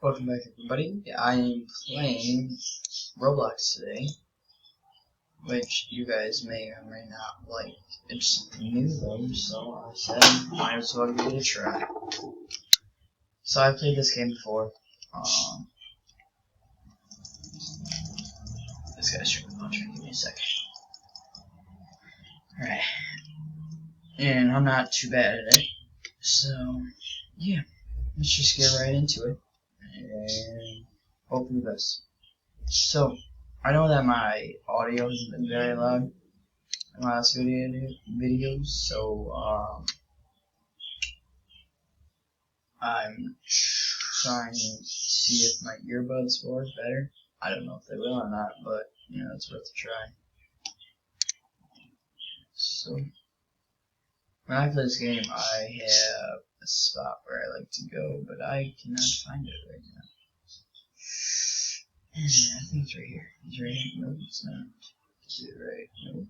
Welcome back, everybody. I am playing Roblox today, which you guys may or may not like. It's new though, so I said might as well give it a try. So I played this game before. This guy's trying to punch me. Give me a second. Alright. And I'm not too bad at it. So, yeah. Let's just get right into it. And hope for the best. So, I know that my audio hasn't been very loud in my last videos, so I'm trying to see if my earbuds work better. I don't know if they will or not, but you know, it's worth a try. So, when I play this game, I have a spot where I like to go, but I cannot find it right now. I think it's right here. It's right here. No, it's not. Is it right? No.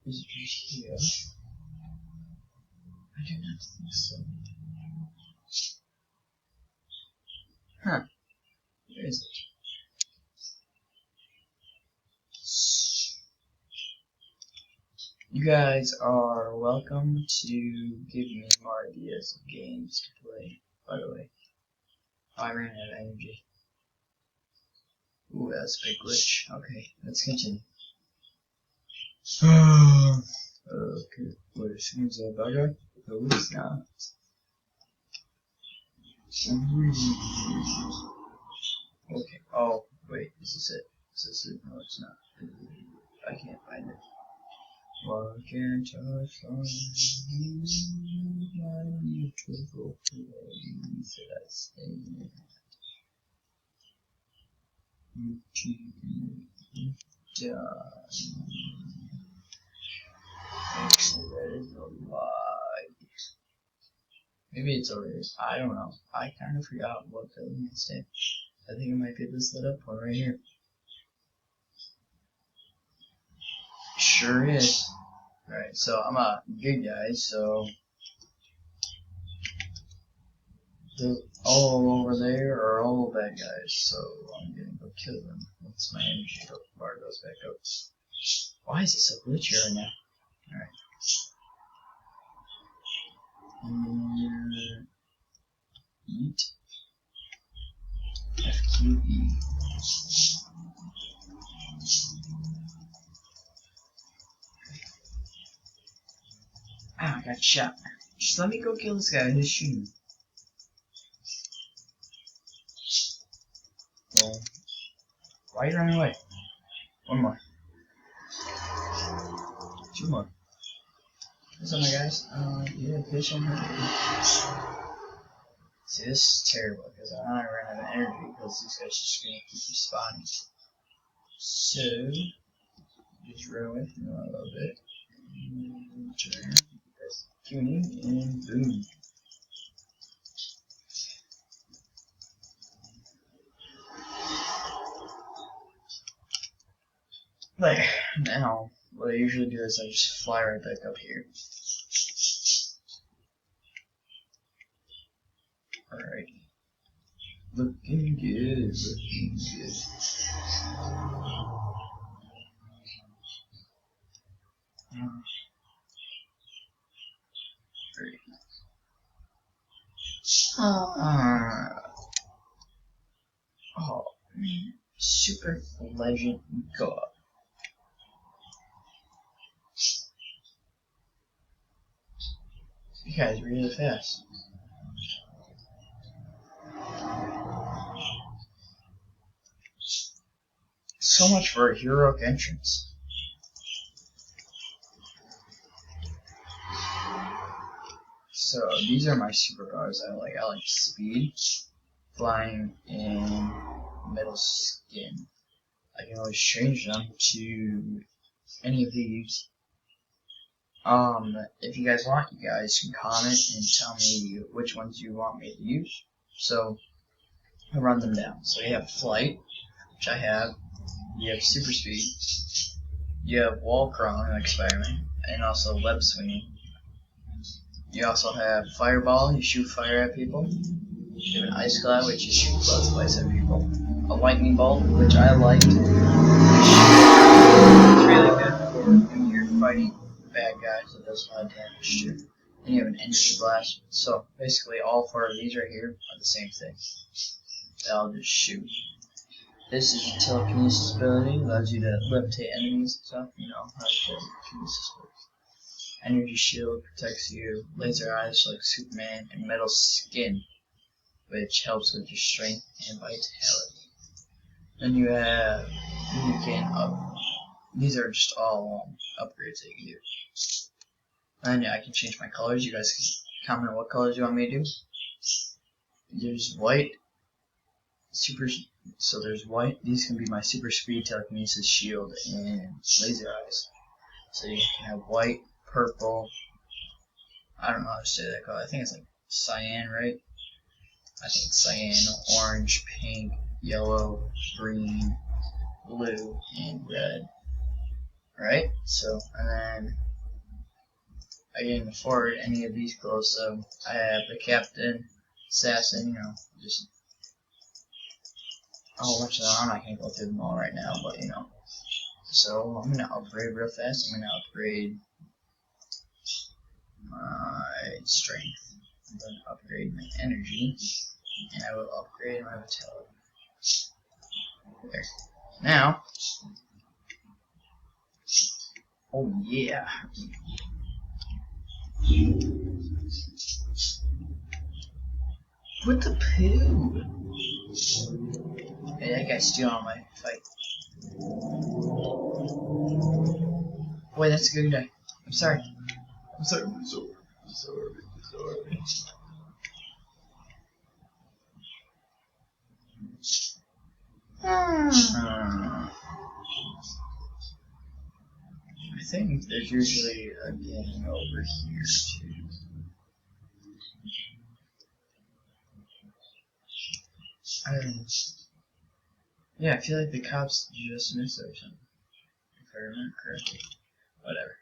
Is it right here? I do not think so. Huh. Where is it? You guys are welcome to give me more ideas of games to play, by the way. Oh, I ran out of energy. Ooh, that's a big glitch. Okay, let's continue. Okay, what is seems a bugger? No, it's not. Okay, oh, wait, is this it? Is this it? No, it's not. I can't find it. Why can't I find my beautiful place that I stay in? You keep done. Actually, that is a lie. Maybe it's over here. I don't know. I kind of forgot what building I stay. I think it might be this lit up one right here. Sure is. Alright, so I'm a good guy, so all over there are all bad guys, so I'm gonna go kill them once my energy bar goes back up. Why is it so glitchy right now? Alright. Eat. FQE. Ah, I got shot. Just let me go kill this guy who's shooting. Well, why are you running away? One more. Two more. What's up, my guys? Yeah, fish on her. See, this is terrible because I ran out of energy because these guys just gonna keep respawning. So, just run away from them a little bit. Turn. Tuning and boom. There. Now, what I usually do is I just fly right back up here. Alrighty. Looking good, looking good. Oh man, Super Legend God. You guys are really fast. So much for a heroic entrance. So these are my superpowers I like. I like speed, flying, and metal skin. I can always change them to any of these. If you guys want, you guys can comment and tell me which ones you want me to use. So I'll run them down. So you have flight, which I have. You have super speed. You have wall crawling like Spider-Man, and also web swinging. You also have Fireball, you shoot fire at people. You have an Ice Cloud, which you shoot clouds of ice at people. A Lightning Bolt, which I like. It's really good for when you're fighting bad guys. It does a lot of damage too. Then you have an Energy Blast. So basically all 4 of these right here are the same thing. They'll just shoot. This is the telekinesis ability. Allows you to levitate enemies and stuff. You know how telekinesis works. Energy Shield protects you. Laser Eyes like Superman. And Metal Skin, which helps with your strength and vitality. Then you have, you can these are just all upgrades that you can do. And I can change my colors. You guys can comment on what colors you want me to do. There's white, so there's white. These can be my super speed, telekinesis, shield, and laser eyes. So you can have white, purple. I don't know how to say that color. I think it's like cyan, right? I think it's cyan, orange, pink, yellow, green, blue, and red. Right? So, and then I can afford any of these clothes. So I have the captain, assassin, you know, just a whole bunch of them. I'm not gonna go through them all right now, but you know. So I'm gonna upgrade real fast. I'm gonna upgrade my strength. I'm gonna upgrade my energy, and I will upgrade my vitality. There. Now, oh yeah. What the poo? Hey, that guy's stealing all my fight. Wait, that's a good guy. I'm sorry. I'm sorry. I'm sorry. I'm sorry. I'm sorry. I think there's usually a gang over here too. Yeah, I feel like the cops just missed or something. If I remember correctly. Whatever.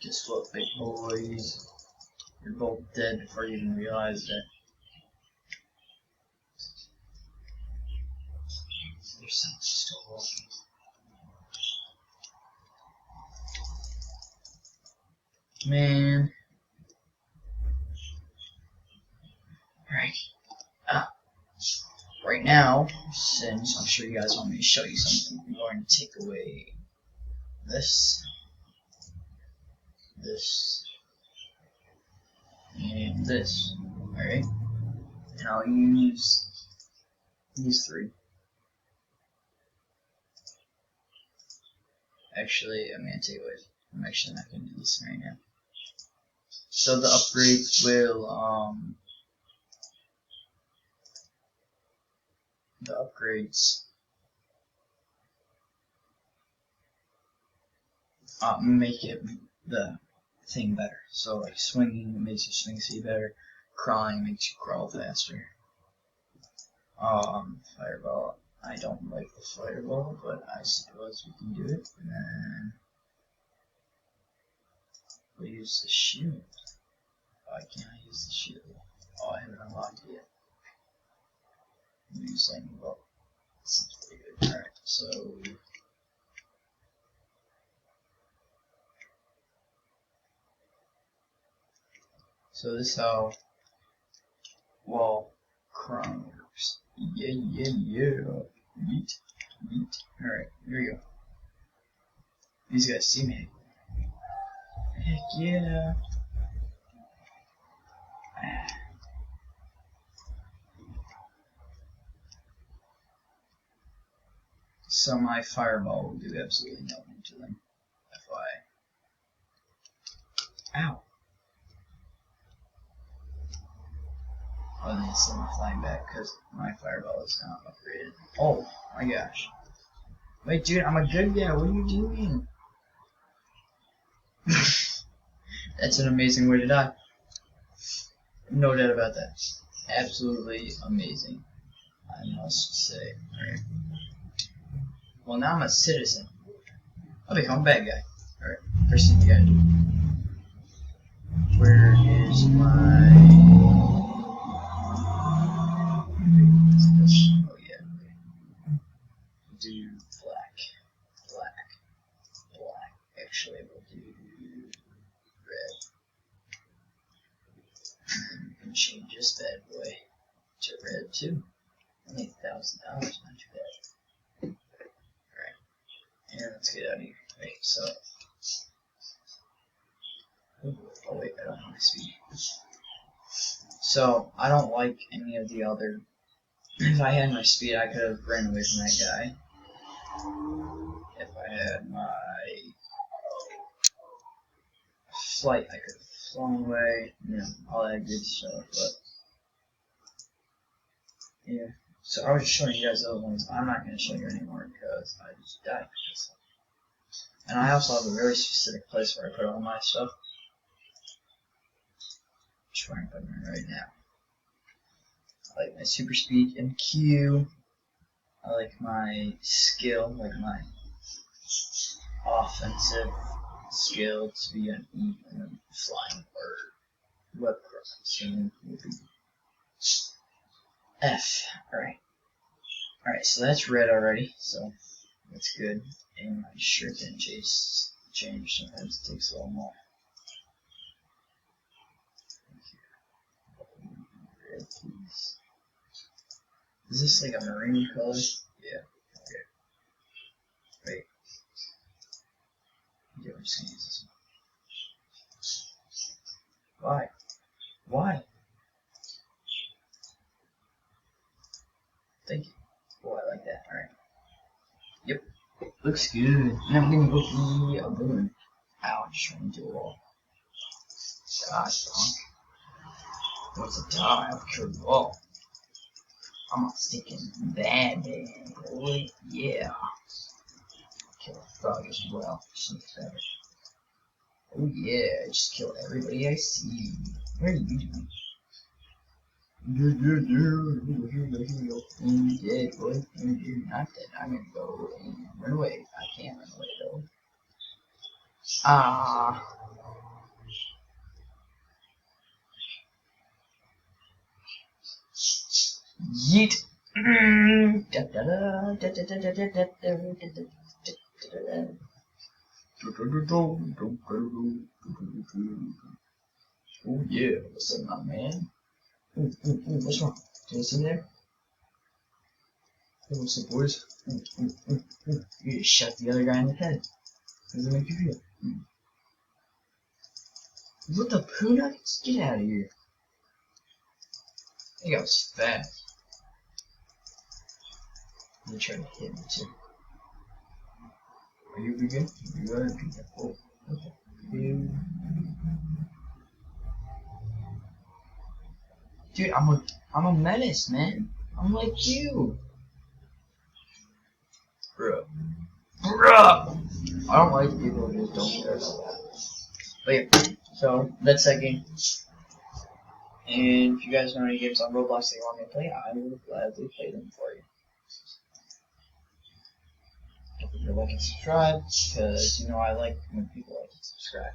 Guess what, big boys? You're both dead before you even realized it. There's something still walking. Man. Alright. Right now, since I'm sure you guys want me to show you something, I'm going to take away this, and this. Alright? And I'll use these 3. Actually, I'm going to take away. I'm actually not going to do this right now. So the upgrades will, make it the thing better. So like swinging makes your swing speed better. Crawling makes you crawl faster. Fireball. I don't like the fireball, but I suppose we can do it. And then we'll use the shield. Why can't I use the shield? Oh, I haven't unlocked it yet. Use lightning bolt. Seems pretty good. Alright, so this is how wall crawling works. Yeah. Yeet. Alright, here we go. These guys see me. Heck yeah. So my fireball will do absolutely nothing to them. FYI. Ow. Oh, they send me flying back because my fireball is not upgraded. Oh my gosh. Wait, dude, I'm a good guy. What are you doing? That's an amazing way to die. No doubt about that. absolutely amazing, I must say. Alright. Well, now I'm a citizen. I'll become a bad guy. Alright, first thing you gotta do. Where is my... Oh yeah, okay. Do black. Black. Actually, we'll do red. And we can change this bad boy to red too. Only $1,000, not too bad. Alright, and let's get out of here. Right, so... Oh wait, I don't have my speed. So, I don't like any of the other... If I had my speed, I could have ran away from that guy. If I had my flight, I could have flown away, you know, all that good stuff, but... Yeah, so I was just showing you guys the other ones. I'm not going to show you anymore because I just died. And I also have a very specific place where I put all my stuff. Which I'm putting in right now. I like my super speed and Q. I like my skill, like my offensive skill to be an E and then flying or web crossing will be F. Alright, so that's red already, so that's good. And my shirt didn't change, sometimes it takes a little more. Red, please. Is this like a marine color? Yeah. Okay. Wait. Yeah, we're just gonna use this one. Why? Why? Thank you. Oh, I like that. Alright. Yep. Looks good. And I'm gonna go be a balloon. Ow, I just ran into a wall. Die, punk. What's a die? I'll kill you all. I'm a stinking bad boy. Yeah. Kill a frog as well. Something better. Oh yeah, just kill everybody I see. What are you doing? I'm dead, boy. You're not dead. I'm gonna go and run away. I can't run away though. Ah. Yeet. Oh yeah, what's up, my man? What's wrong? Do you see there? Hey, what's up, boys? You just shot the other guy in the head. How does it make you feel? What the poo nuggets? Get out of here. I think I was fast. They tried to hit me too. Are you vegan? You are vegan. Oh, okay. Dude, I'm a menace, man. I'm like you. Bruh. I don't like people who just don't care about that. But yeah, so that's that game. And if you guys know any games on Roblox that you want me to play, I will gladly play them for you. Don't forget to like and subscribe, because you know I like when people like and subscribe.